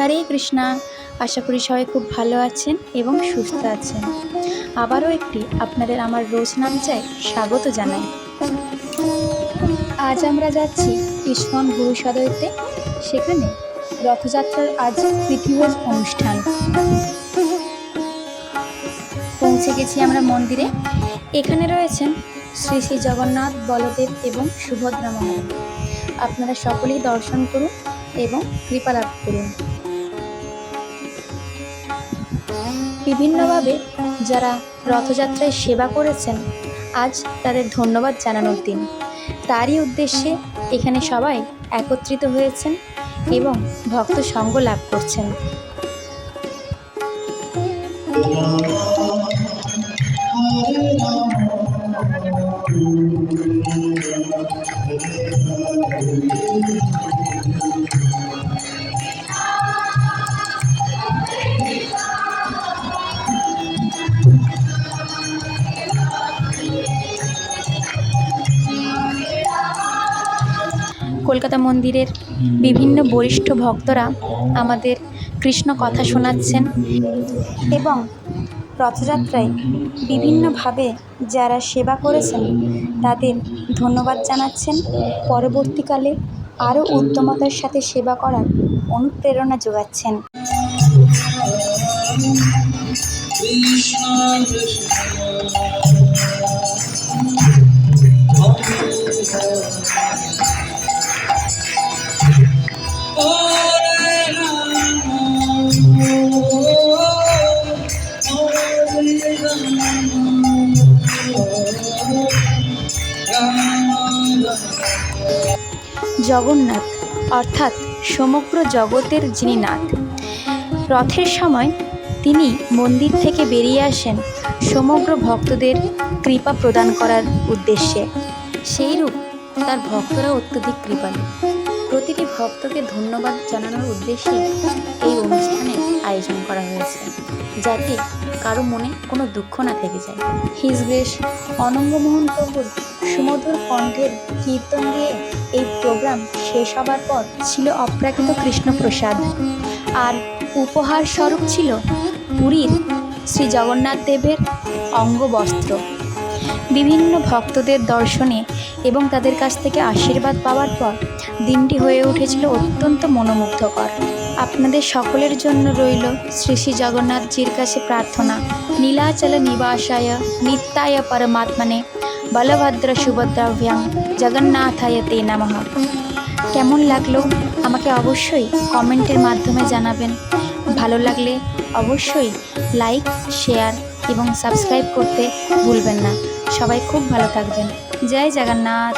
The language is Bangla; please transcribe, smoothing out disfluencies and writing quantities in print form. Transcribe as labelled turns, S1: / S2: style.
S1: হরে কৃষ্ণা। আশা করি সবাই খুব ভালো আছেন এবং সুস্থ আছেন। আবারও একটি আপনাদের আমার রোজ নাম চাই স্বাগত জানাই। আজ আমরা যাচ্ছি ইস্কন গুরু সদয়তে। সেখানে রথযাত্রার আজ পৃথিবীর অনুষ্ঠান। পৌঁছে গেছি আমরা মন্দিরে। এখানে রয়েছেন শ্রী শ্রী জগন্নাথ, বলদেব এবং সুভদ্রা মহারাজ। আপনারা সকলেই দর্শন করুন এবং কৃপা লাভ করুন। বিভিন্নভাবে যারা রথযাত্রায় সেবা করেছেন, আজ তাদের ধন্যবাদ জানানোর দিন। তারই উদ্দেশ্যে এখানে সবাই একত্রিত হয়েছেন এবং ভক্ত সঙ্গ লাভ করছেন। কলকাতা মন্দিরের বিভিন্ন বরিষ্ঠ ভক্তরা আমাদের কৃষ্ণ কথা শোনাচ্ছেন এবং রথযাত্রায় বিভিন্নভাবে যারা সেবা করেছেন তাদের ধন্যবাদ জানাচ্ছেন। পরবর্তীকালে আরও উদ্যমতার সাথে সেবা করার অনুপ্রেরণা যোগাচ্ছেন। জগন্নাথ অর্থাৎ সমগ্র জগতের যিনি নাথ। রথের সময় তিনি মন্দির থেকে বেরিয়ে আসেন সমগ্র ভক্তদের কৃপা প্রদান করার উদ্দেশ্যে। সেইরূপ তার ভক্তরা অত্যধিক কৃপালু। প্রতিটি ভক্তকে ধন্যবাদ জানানোর উদ্দেশ্যে এই অনুষ্ঠানের আয়োজন করা হয়েছে, যাতে কারো মনে কোনো দুঃখ না থেকে যায়। হিজ গ্রেস অনঙ্গমোহন প্রভুর সুমধুর কণ্ঠের কীর্তন দিয়ে এই প্রোগ্রাম শেষ হবার পর ছিল অপ্রাকৃত কৃষ্ণপ্রসাদ, আর উপহার স্বরূপ ছিল পুরীর শ্রী জগন্নাথ দেবের অঙ্গবস্ত্র। বিভিন্ন ভক্তদের দর্শনে এবং তাদের কাছ থেকে আশীর্বাদ পাওয়ার পর দিনটি হয়ে উঠেছিল অত্যন্ত মনোমুগ্ধকর। আপনাদের সকলের জন্য রইল শ্রী শ্রী জগন্নাথজির কাছে প্রার্থনা, নীলাচল নিবাসায় নিত্যায় পরমাত্মনে বলভদ্র সুভদ্রাভ্যাং জগন্নাথায় তে নমঃ। কেমন লাগলো আমাকে অবশ্যই কমেন্টের মাধ্যমে জানাবেন। ভালো লাগলে অবশ্যই লাইক, শেয়ার এবং সাবস্ক্রাইব করতে ভুলবেন না। সবাই খুব ভালো থাকবেন। জয় জগন্নাথ।